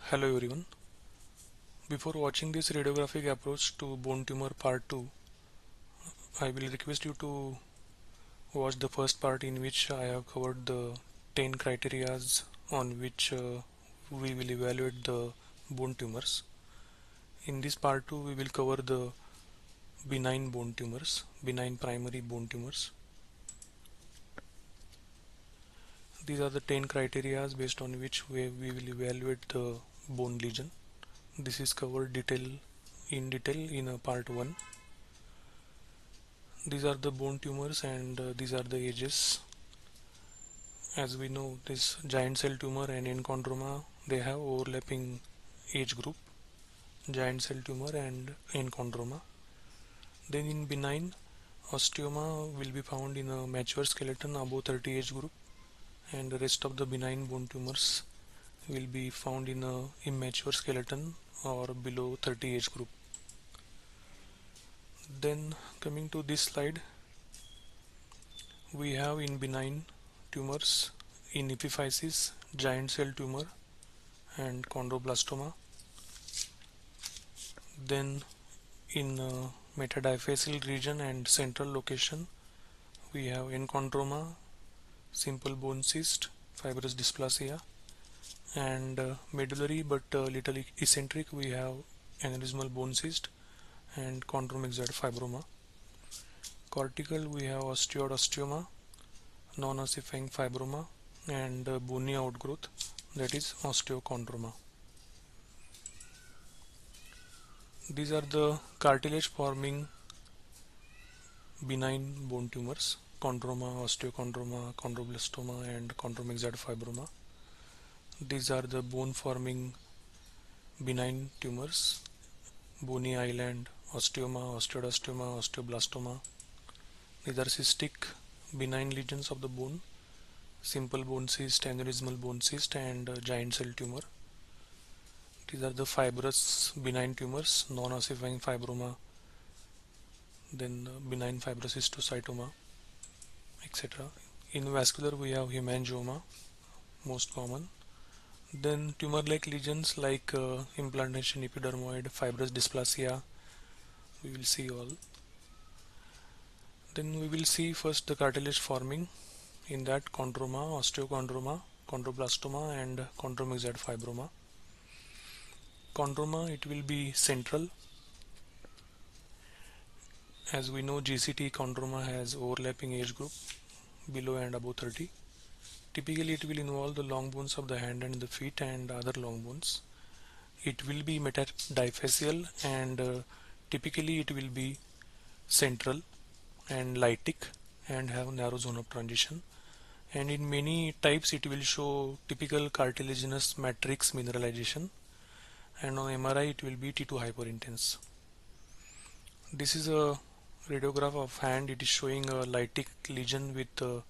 Hello everyone. Before watching this radiographic approach to bone tumor part 2, I will request you to watch the first part in which I have covered the 10 criterias on which we will evaluate the bone tumors. In this part 2, we will cover the benign bone tumors, benign primary bone tumors. These are the 10 criterias based on which we will evaluate the bone lesion. This is covered in detail in part 1. These are the bone tumors and these are the ages. As we know, this giant cell tumor and enchondroma, they have overlapping age group, giant cell tumor and enchondroma. Then in benign, osteoma will be found in a mature skeleton above 30 age group, and the rest of the benign bone tumors will be found in a immature skeleton or below 30 age group. Then coming to this slide, we have in benign tumors in epiphysis, giant cell tumor and chondroblastoma. Then in metadiaphyseal region and central location, we have enchondroma, simple bone cyst, fibrous dysplasia, and medullary but little eccentric, we have aneurysmal bone cyst and chondromyxoid fibroma. Cortical, we have osteoid osteoma, non-ossifying fibroma, and bony outgrowth, that is osteochondroma. These are the cartilage forming benign bone tumors: chondroma, osteochondroma, chondroblastoma, and chondromyxoid fibroma. These are the bone forming benign tumors: bony island, osteoma, osteoidostoma, osteoblastoma. These are cystic benign lesions of the bone: simple bone cyst, aneurysmal bone cyst, and giant cell tumor. These are the fibrous benign tumors: non-ossifying fibroma, then benign fibrocystocytoma, etc. In vascular, we have hemangioma, most common. Then tumor-like lesions like implantation epidermoid, fibrous dysplasia, we will see all. Then we will see first the cartilage forming, in that chondroma, osteochondroma, chondroblastoma, and chondromyxoid fibroma. Chondroma, it will be central. As we know, GCT chondroma has overlapping age group below and above 30. Typically, it will involve the long bones of the hand and the feet and other long bones. It will be metadiaphyseal and typically it will be central and lytic and have narrow zone of transition. And in many types, it will show typical cartilaginous matrix mineralization, and on MRI it will be T2 hyperintense. This is a radiograph of hand. It is showing a lytic lesion with a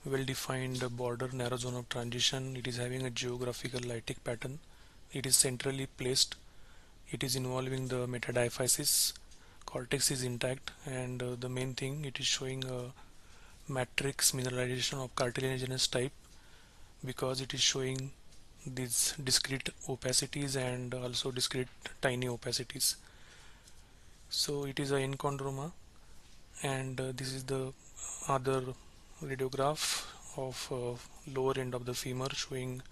well-defined border, narrow zone of transition. It is having a geographical lytic pattern. It is centrally placed. It is involving the metadiaphysis. Cortex is intact, and the main thing, it is showing a matrix mineralization of cartilaginous type, because it is showing these discrete opacities and also discrete tiny opacities. So it is a enchondroma, and this is the other radiograph of lower end of the femur, showing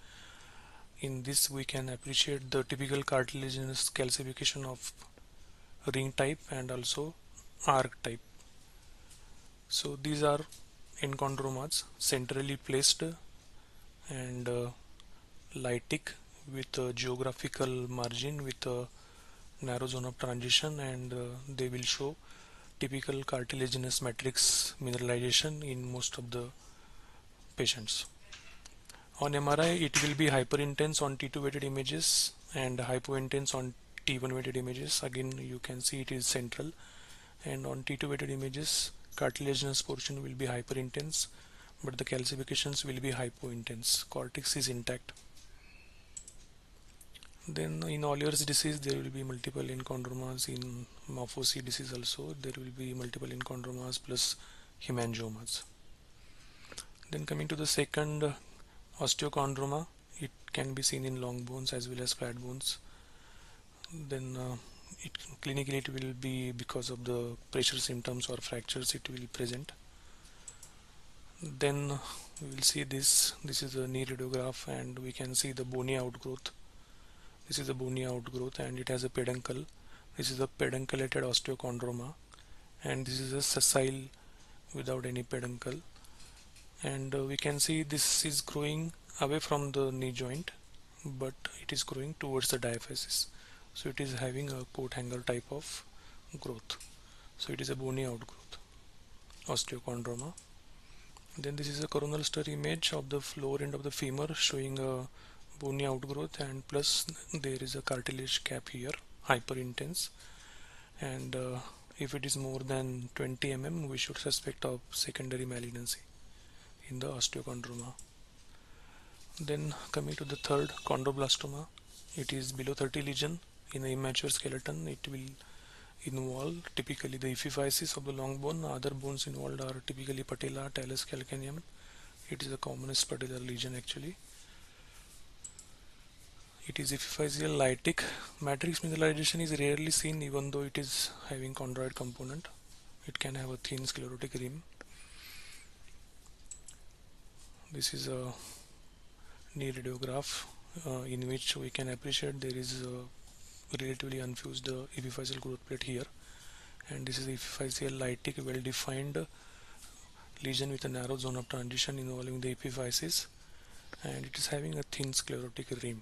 in this we can appreciate the typical cartilaginous calcification of ring type and also arc type. So these are enchondromas, centrally placed and lytic with a geographical margin with a narrow zone of transition, and they will show typical cartilaginous matrix mineralization in most of the patients. On MRI, it will be hyperintense on T2 weighted images and hypointense on T1 weighted images. Again, you can see it is central, and on T2 weighted images, cartilaginous portion will be hyperintense, but the calcifications will be hypointense. Cortex is intact. Then in Olier's disease, there will be multiple enchondromas. In Maffucci disease also, there will be multiple enchondromas plus hemangiomas. Then coming to the second, osteochondroma. It can be seen in long bones as well as flat bones. Then it clinically it will be because of the pressure symptoms or fractures it will present. Then we will see this is a knee radiograph, and we can see the bony outgrowth. This is a bony outgrowth and it has a peduncle. This is a pedunculated osteochondroma, and this is a sessile without any peduncle. And we can see this is growing away from the knee joint, but it is growing towards the diaphysis. So it is having a coat hanger type of growth. So it is a bony outgrowth, osteochondroma. Then this is a coronal stir image of the lower end of the femur showing a bony outgrowth, and plus there is a cartilage cap here, hyper intense. And if it is more than 20 mm, we should suspect of secondary malignancy in the osteochondroma. Then coming to the third, chondroblastoma, it is below 30 lesion in the immature skeleton. It will involve typically the epiphysis of the long bone. Other bones involved are typically patella, talus, calcaneum. It is the commonest patellar lesion actually. It is epiphyseal lytic. Matrix mineralization is rarely seen even though it is having chondroid component. It can have a thin sclerotic rim. This is a knee radiograph in which we can appreciate there is a relatively unfused epiphyseal growth plate here, and this is epiphyseal lytic well defined lesion with a narrow zone of transition involving the epiphysis, and it is having a thin sclerotic rim.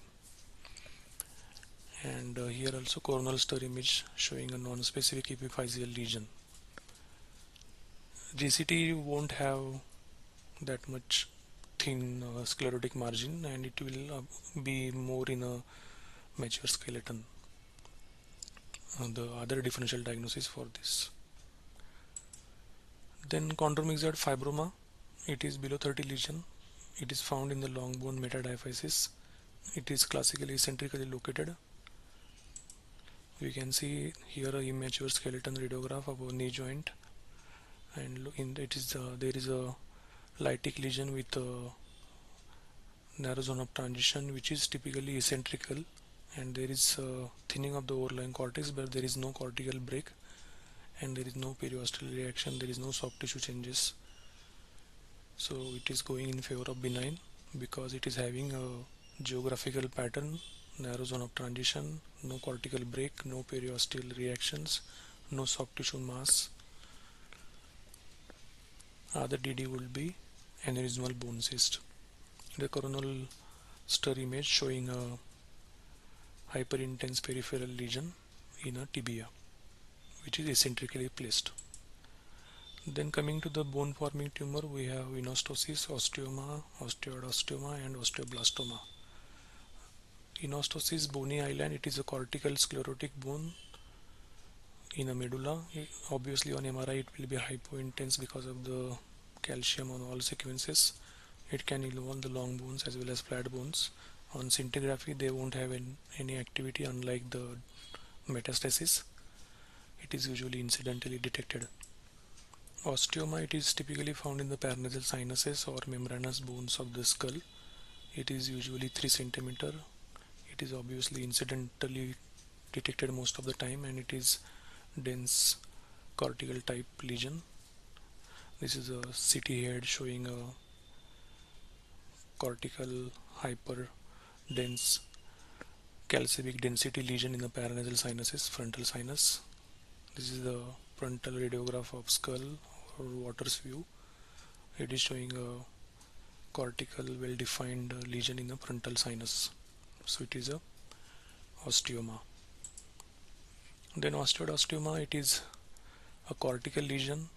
And here also coronal stir image showing a non-specific epiphyseal lesion. GCT won't have that much thin sclerotic margin, and it will be more in a mature skeleton. The other differential diagnosis for this. Then chondromyxoid fibroma, it is below 30 lesion. It is found in the long bone metadiaphysis. It is classically eccentrically located. We can see here a immature skeleton radiograph of a knee joint, and there is a lytic lesion with a narrow zone of transition which is typically eccentrical, and there is thinning of the overlying cortex, but there is no cortical break, and there is no periosteal reaction, there is no soft tissue changes. So it is going in favor of benign because it is having a geographical pattern, narrow zone of transition, no cortical break, no periosteal reactions, no soft tissue mass. Other DD will be aneurysmal bone cyst. The coronal stir image showing a hyperintense peripheral lesion in a tibia which is eccentrically placed. Then coming to the bone forming tumor, we have inostosis, osteoma, osteoid osteoma, and osteoblastoma. Inostosis, bony island, it is a cortical sclerotic bone in a medulla. Obviously on MRI it will be hypointense because of the calcium on all sequences. It can involve the long bones as well as flat bones. On scintigraphy they won't have any activity, unlike the metastasis. It is usually incidentally detected. Osteoma, it is typically found in the paranasal sinuses or membranous bones of the skull. It is usually 3 cm. It is obviously incidentally detected most of the time, and it is dense cortical type lesion. This is a CT head showing a cortical hyper dense calcific density lesion in the paranasal sinuses, frontal sinus. This is the frontal radiograph of skull or Waters view. It is showing a cortical well defined lesion in the frontal sinus. So it is a osteoma. Then osteoid osteoma, it is a cortical lesion.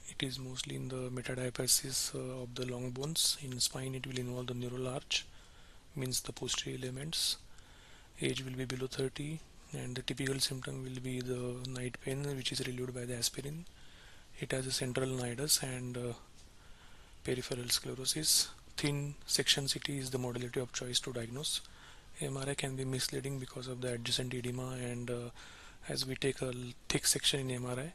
It is mostly in the metadiaphysis of the long bones. In spine it will involve the neural arch, means the posterior elements. Age will be below 30, and the typical symptom will be the night pain which is relieved by the aspirin. It has a central nidus and peripheral sclerosis. Thin section CT is the modality of choice to diagnose. MRI can be misleading because of the adjacent edema, and as we take a thick section in MRI,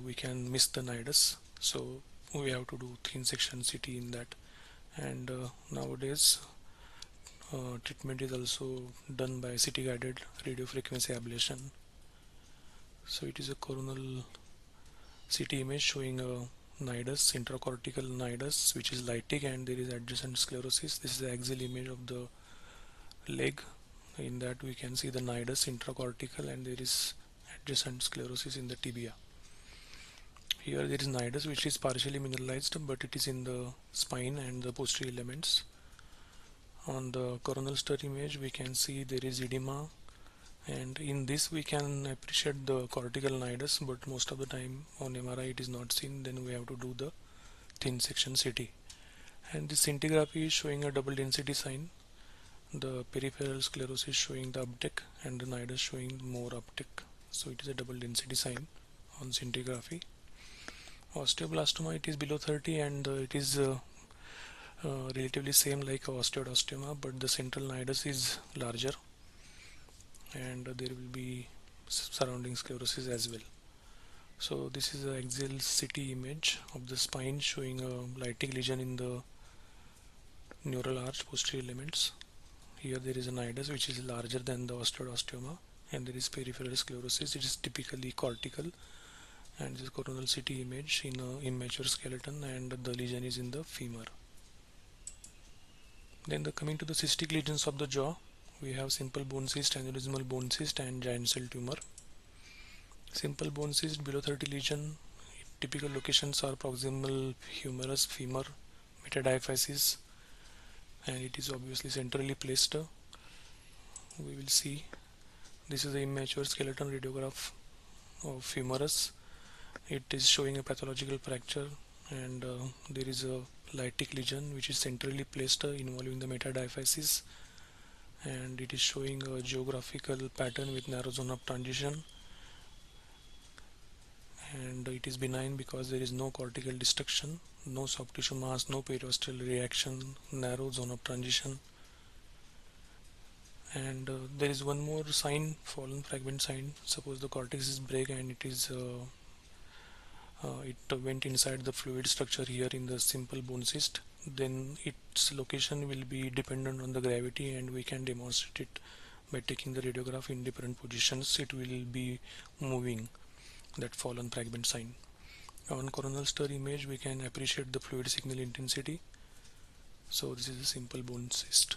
we can miss the nidus. So we have to do thin section CT in that. And nowadays Treatment is also done by CT guided radiofrequency ablation. So it is a coronal CT image showing a nidus, intracortical nidus, which is lytic, and there is adjacent sclerosis. This is the axial image of the leg. In that we can see the nidus intracortical, and there is adjacent sclerosis in the tibia. Here there is nidus which is partially mineralized, but it is in the spine and the posterior elements. On the coronal stir image we can see there is edema, and in this we can appreciate the cortical nidus, but most of the time on MRI it is not seen. Then we have to do the thin section CT. And this scintigraphy is showing a double density sign, the peripheral sclerosis showing the uptake and the nidus showing more uptake. So it is a double density sign on scintigraphy. Osteoblastoma, it is below 30, and it is relatively same like osteoid but the central nidus is larger, and there will be surrounding sclerosis as well. So this is the axial CT image of the spine showing a lytic lesion in the neural arch posterior elements. Here there is a nidus which is larger than the osteoid, and there is peripheral sclerosis. It is typically cortical, and this is coronal CT image in a immature skeleton, and the lesion is in the femur. Then coming to the cystic lesions of the jaw, we have simple bone cyst, aneurysmal bone cyst, and giant cell tumor. Simple bone cyst below 30 lesion, typical locations are proximal humerus, femur, metadiaphysis, and it is obviously centrally placed. We will see this is the immature skeleton radiograph of humerus. It is showing a pathological fracture, and there is a lytic lesion which is centrally placed involving the metadiaphysis, and it is showing a geographical pattern with narrow zone of transition, and it is benign because there is no cortical destruction, no soft tissue mass, no periosteal reaction, narrow zone of transition. And there is one more sign, fallen fragment sign. Suppose the cortex is break and it went inside the fluid structure here in the simple bone cyst, then its location will be dependent on the gravity, and we can demonstrate it by taking the radiograph in different positions. It will be moving that fallen fragment sign. On coronal stir image we can appreciate the fluid signal intensity. So this is a simple bone cyst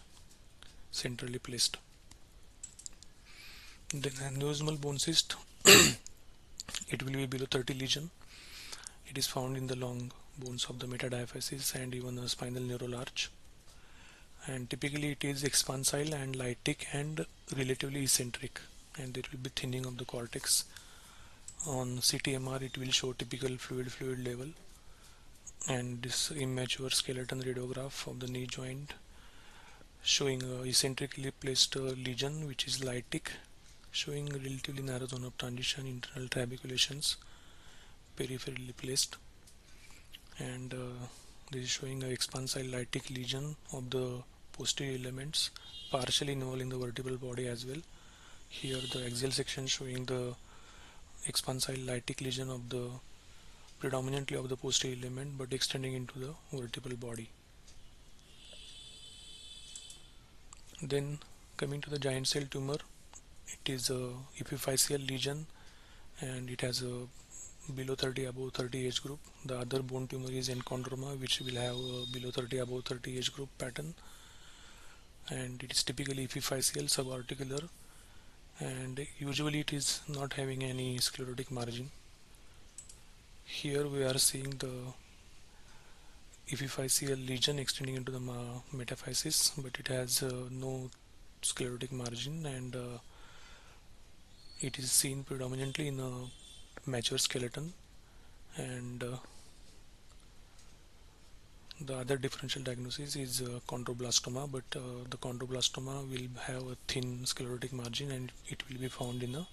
centrally placed. Then aneurysmal bone cyst, it will be below 30 lesion. It is found in the long bones of the metadiaphysis and even a spinal neural arch, and typically it is expansile and lytic and relatively eccentric, and there will be thinning of the cortex. On CTMR it will show typical fluid level, and this immature skeleton radiograph of the knee joint showing a eccentrically placed lesion which is lytic, showing relatively narrow zone of transition, internal trabeculations, peripherally placed, and this is showing a expansile lytic lesion of the posterior elements partially involving the vertebral body as well. Here the axial section showing the expansile lytic lesion of the predominantly of the posterior element but extending into the vertebral body. Then coming to the giant cell tumor, it is a epiphyseal lesion, and it has a below 30 above 30 age group. The other bone tumor is enchondroma, which will have a below 30 above 30 age group pattern, and it is typically epiphyseal subarticular, and usually it is not having any sclerotic margin. Here we are seeing the epiphyseal lesion extending into the metaphysis, but it has no sclerotic margin, and it is seen predominantly in a mature skeleton, and the other differential diagnosis is chondroblastoma, but the chondroblastoma will have a thin sclerotic margin and it will be found in a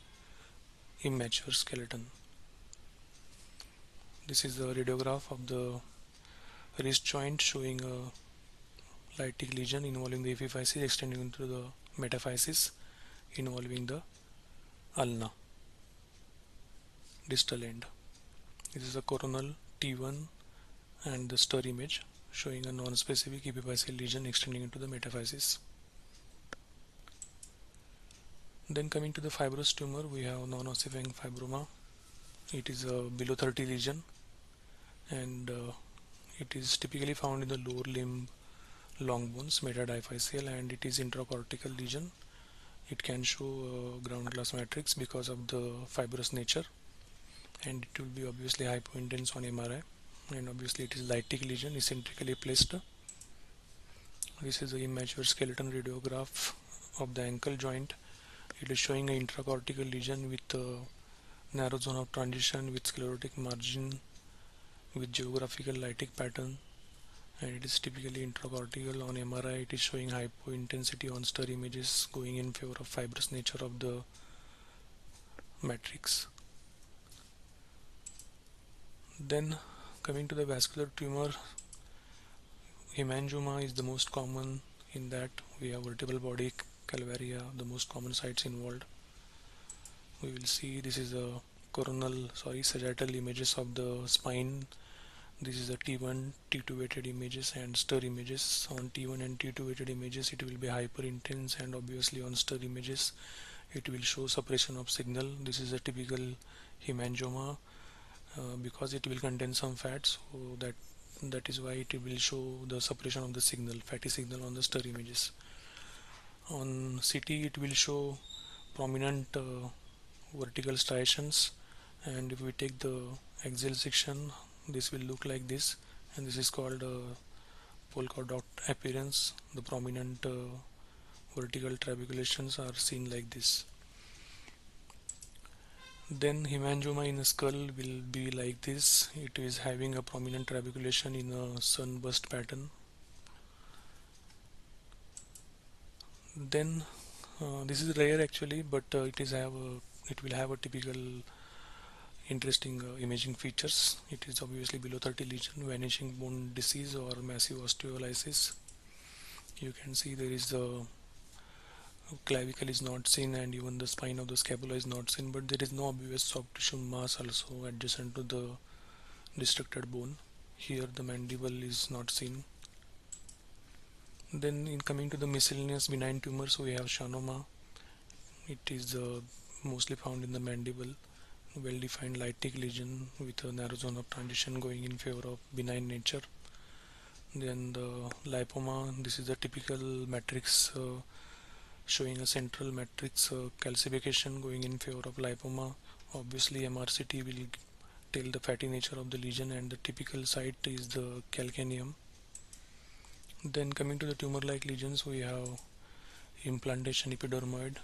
immature skeleton. This is the radiograph of the wrist joint showing a lytic lesion involving the epiphysis extending into the metaphysis involving the ulna distal end. This is a coronal T1 and the stir image showing a non-specific epiphyseal lesion extending into the metaphysis. Then coming to the fibrous tumor, we have non-ossifying fibroma. It is a below 30 lesion, and it is typically found in the lower limb long bones, metadiaphyseal, and it is intracortical lesion. It can show ground glass matrix because of the fibrous nature, and it will be obviously hypointense on MRI, and obviously it is lytic lesion, eccentrically placed. This is the immature skeleton radiograph of the ankle joint. It is showing an intracortical lesion with a narrow zone of transition with sclerotic margin with geographical lytic pattern, and it is typically intracortical. On MRI it is showing hypointensity on stir images going in favor of fibrous nature of the matrix. Then coming to the vascular tumor, hemangioma is the most common. In that we have vertebral body calvaria, the most common sites involved. We will see this is a sagittal images of the spine. This is a T1, T2 weighted images and stir images. On T1 and T2 weighted images it will be hyper intense, and obviously on stir images it will show suppression of signal. This is a typical hemangioma because it will contain some fats, so that is why it will show the suppression of the signal, fatty signal on the stir images. On CT it will show prominent vertical striations, and if we take the axial section this will look like this, and this is called polka dot appearance. The prominent vertical trabeculations are seen like this. Then hemangioma in the skull will be like this. It is having a prominent trabeculation in a sunburst pattern. Then this is rare actually, but it will have a typical interesting imaging features. It is obviously below 30 lesion, vanishing bone disease or massive osteolysis. You can see there is a clavicle is not seen, and even the spine of the scapula is not seen, but there is no obvious soft tissue mass also adjacent to the destructed bone. Here the mandible is not seen. Then in coming to the miscellaneous benign tumors, we have schwannoma. It is mostly found in the mandible, well defined lytic lesion with a narrow zone of transition going in favor of benign nature. Then the lipoma, this is a typical matrix showing a central matrix calcification going in favor of lipoma. Obviously MRCT will tell the fatty nature of the lesion, and the typical site is the calcaneum. Then coming to the tumor like lesions, we have implantation epidermoid.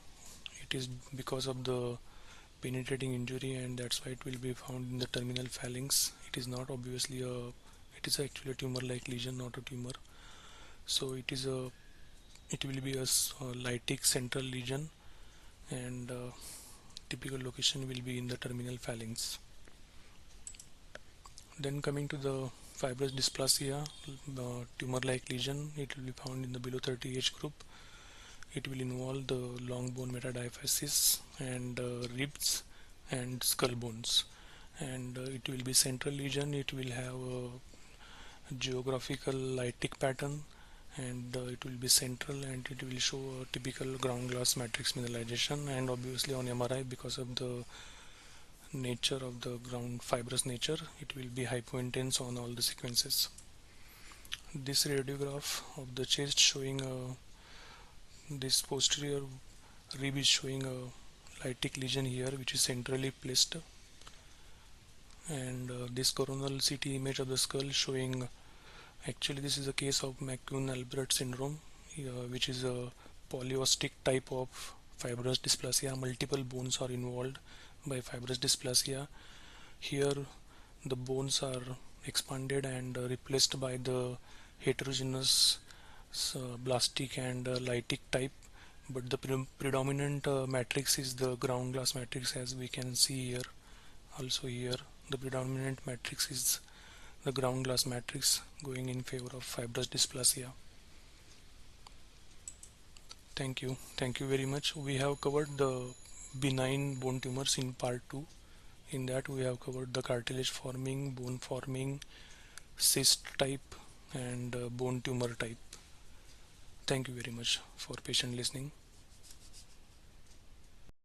It is because of the penetrating injury, and that's why it will be found in the terminal phalanx. It is not obviously it is actually a tumor like lesion, not a tumor. So it will be a lytic central lesion, and typical location will be in the terminal phalanx. Then coming to the fibrous dysplasia, tumor like lesion, it will be found in the below 30 age group. It will involve the long bone metadiaphysis and ribs and skull bones, and it will be central lesion. It will have a geographical lytic pattern, and it will be central, and it will show a typical ground glass matrix mineralization, and obviously on MRI, because of the nature of the ground fibrous nature, it will be hypointense on all the sequences. This radiograph of the chest showing this posterior rib is showing a lytic lesion here which is centrally placed, and this coronal CT image of the skull showing, actually this is a case of McCune-Albright syndrome, which is a polyostic type of fibrous dysplasia. Multiple bones are involved by fibrous dysplasia. Here the bones are expanded and replaced by the heterogeneous blastic and lytic type, but the predominant matrix is the ground glass matrix, as we can see here. Also here the predominant matrix is the ground glass matrix going in favor of fibrous dysplasia. Thank you very much. We have covered the benign bone tumors in part 2. In that we have covered the cartilage forming, bone forming, cyst type, and bone tumor type. Thank you very much for patient listening.